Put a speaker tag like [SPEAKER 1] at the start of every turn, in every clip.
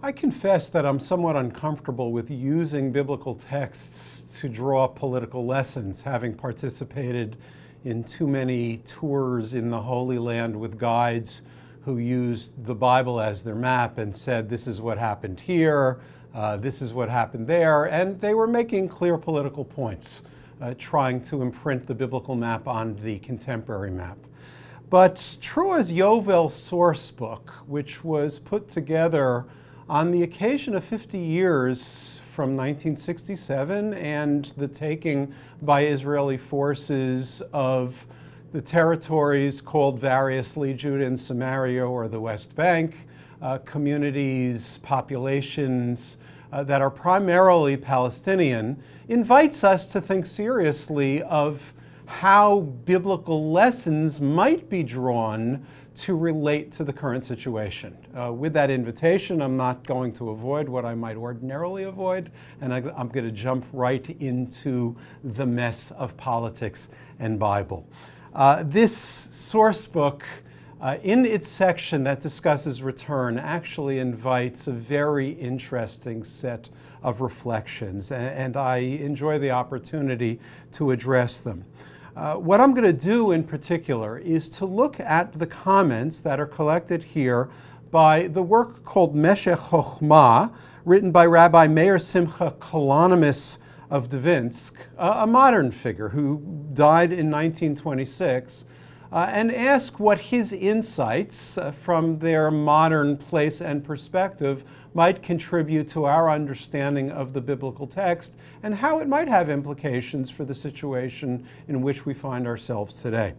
[SPEAKER 1] I confess that I'm somewhat uncomfortable with using biblical texts to draw political lessons, having participated in too many tours in the Holy Land with guides who used the Bible as their map and said, this is what happened here, this is what happened there, and they were making clear political points, trying to imprint the biblical map on the contemporary map. But true as Yovel's source book, which was put together on the occasion of 50 years from 1967 and the taking by Israeli forces of the territories called variously Judah and Samaria or the West Bank, communities, populations that are primarily Palestinian, invites us to think seriously of how biblical lessons might be drawn to relate to the current situation. With that invitation, I'm not going to avoid what I might ordinarily avoid, and I'm going to jump right into the mess of politics and Bible. This source book, in its section that discusses return, actually invites a very interesting set of reflections, and I enjoy the opportunity to address them. What I'm going to do in particular is to look at the comments that are collected here by the work called Meshech Chochmah, written by Rabbi Meir Simcha Kalonymus of Dvinsk, a modern figure who died in 1926, and ask what his insights from their modern place and perspective might contribute to our understanding of the biblical text and how it might have implications for the situation in which we find ourselves today.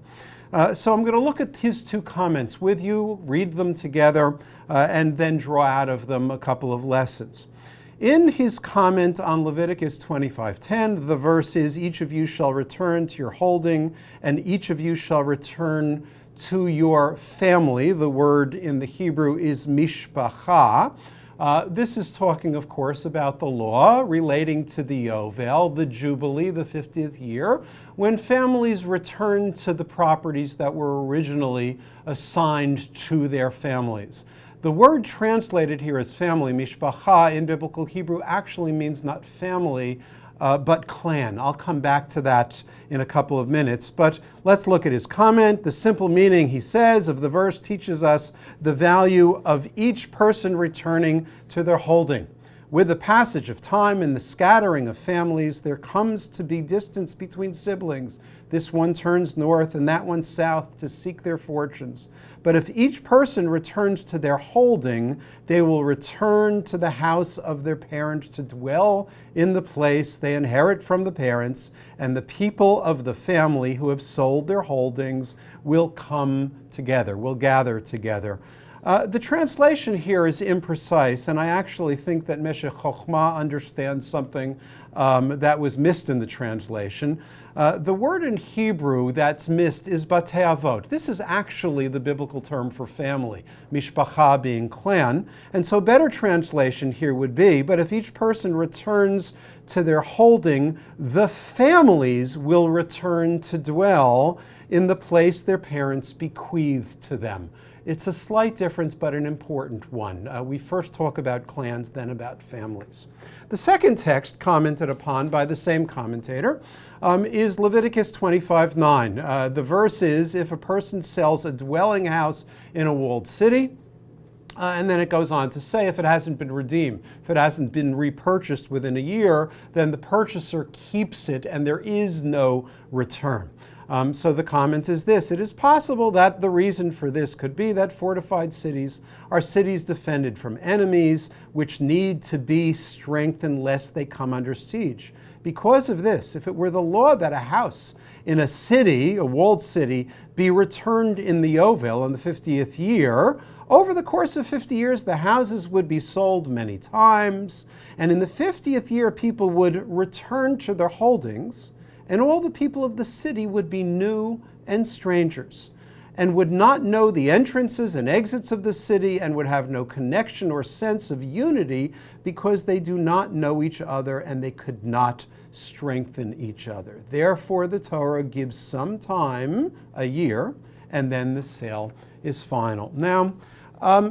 [SPEAKER 1] So I'm going to look at his two comments with you, read them together, and then draw out of them a couple of lessons. In his comment on Leviticus 25:10, the verse is, each of you shall return to your holding, and each of you shall return to your family. The word in the Hebrew is mishpacha. This is talking, of course, about the law relating to the Yovel, the Jubilee, the 50th year, when families return to the properties that were originally assigned to their families. The word translated here as family, mishpacha, in biblical Hebrew actually means not family, but clan. I'll come back to that in a couple of minutes, but let's look at his comment. The simple meaning, he says, of the verse teaches us the value of each person returning to their holding. With the passage of time and the scattering of families, there comes to be distance between siblings. This one turns north and that one south to seek their fortunes. But if each person returns to their holding, they will return to the house of their parent to dwell in the place they inherit from the parents, and the people of the family who have sold their holdings will come together, will gather together. The translation here is imprecise, and I actually think that Meshech Chochmah understands something that was missed in the translation. The word in Hebrew that's missed is batei avot. This is actually the biblical term for family, mishpacha being clan, and so better translation here would be, but if each person returns to their holding, the families will return to dwell in the place their parents bequeathed to them. It's a slight difference, but an important one. We first talk about clans, then about families. The second text commented upon by the same commentator is Leviticus 25:9. The verse is, if a person sells a dwelling house in a walled city, and then it goes on to say, if it hasn't been redeemed, if it hasn't been repurchased within a year, then the purchaser keeps it and there is no return. So the comment is this: it is possible that the reason for this could be that fortified cities are cities defended from enemies which need to be strengthened lest they come under siege. Because of this, if it were the law that a house in a city, a walled city, be returned in the Yovel in the 50th year, over the course of 50 years, the houses would be sold many times, and in the 50th year, people would return to their holdings, and all the people of the city would be new and strangers, and would not know the entrances and exits of the city, and would have no connection or sense of unity because they do not know each other and they could not strengthen each other. Therefore, the Torah gives some time, a year, and then the sale is final. Now,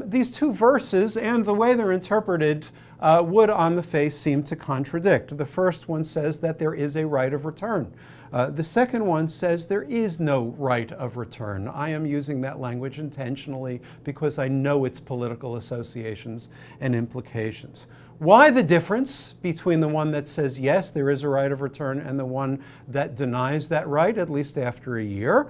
[SPEAKER 1] These two verses and the way they're interpreted would on the face seem to contradict. The first one says that there is a right of return. The second one says there is no right of return. I am using that language intentionally because I know its political associations and implications. Why the difference between the one that says yes, there is a right of return, and the one that denies that right, at least after a year?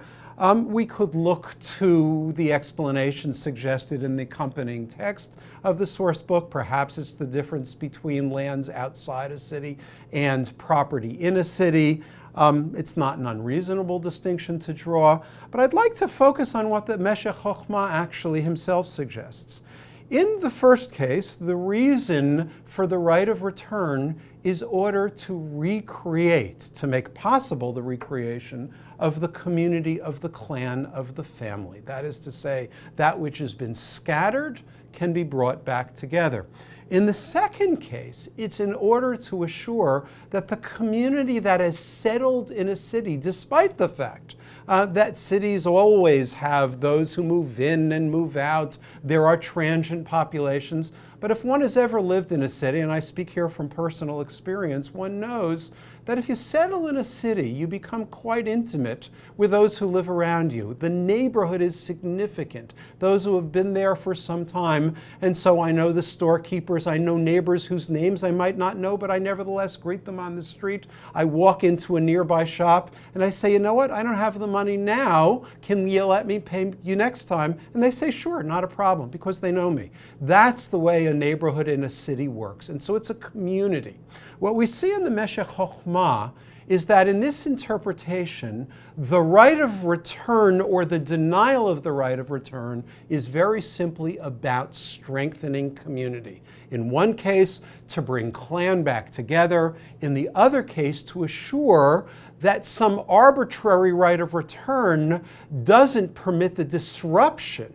[SPEAKER 1] We could look to the explanation suggested in the accompanying text of the source book. Perhaps it's the difference between lands outside a city and property in a city. It's not an unreasonable distinction to draw, but I'd like to focus on what the Meshech Chochmah actually himself suggests. In the first case, the reason for the right of return is order to recreate, to make possible the recreation of the community, of the clan, of the family. That is to say, that which has been scattered can be brought back together. In the second case, it's in order to assure that the community that has settled in a city, despite the fact that cities always have those who move in and move out, there are transient populations, but if one has ever lived in a city, and I speak here from personal experience, one knows that if you settle in a city, you become quite intimate with those who live around you. The neighborhood is significant, those who have been there for some time, and so I know the storekeepers, I know neighbors whose names I might not know, but I nevertheless greet them on the street. I walk into a nearby shop, and I say, you know what, I don't have the money now, can you let me pay you next time? And they say, sure, not a problem, because they know me. That's the way a neighborhood in a city works, and so it's a community. What we see in the Meshech Chochmah is that in this interpretation, the right of return or the denial of the right of return is very simply about strengthening community. In one case, to bring clan back together. In the other case, to assure that some arbitrary right of return doesn't permit the disruption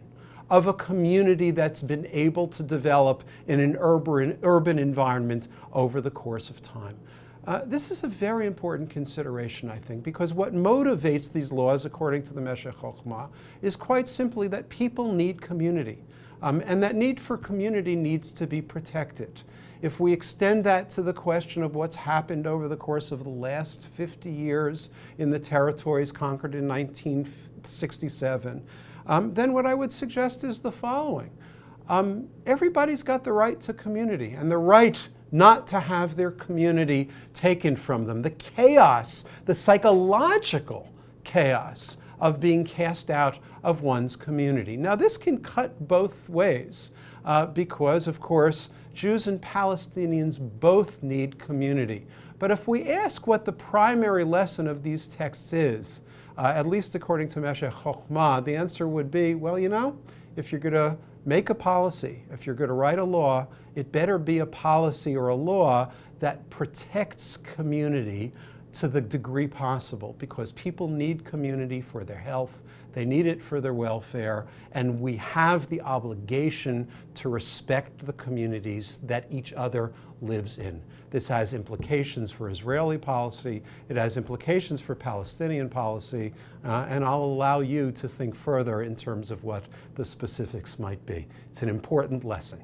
[SPEAKER 1] of a community that's been able to develop in an urban environment over the course of time. This is a very important consideration, I think, because what motivates these laws, according to the Meshech Chochmah, is quite simply that people need community, and that need for community needs to be protected. If we extend that to the question of what's happened over the course of the last 50 years in the territories conquered in 1967, then what I would suggest is the following. Everybody's got the right to community and the right not to have their community taken from them. The chaos, the psychological chaos of being cast out of one's community. Now, this can cut both ways because, of course, Jews and Palestinians both need community. But if we ask what the primary lesson of these texts is, at least according to Meshech Chochmah, the answer would be, well, you know, if you're going to make a policy, if you're going to write a law, it better be a policy or a law that protects community to the degree possible, because people need community for their health, they need it for their welfare, and we have the obligation to respect the communities that each other lives in. This has implications for Israeli policy, it has implications for Palestinian policy, and I'll allow you to think further in terms of what the specifics might be. It's an important lesson.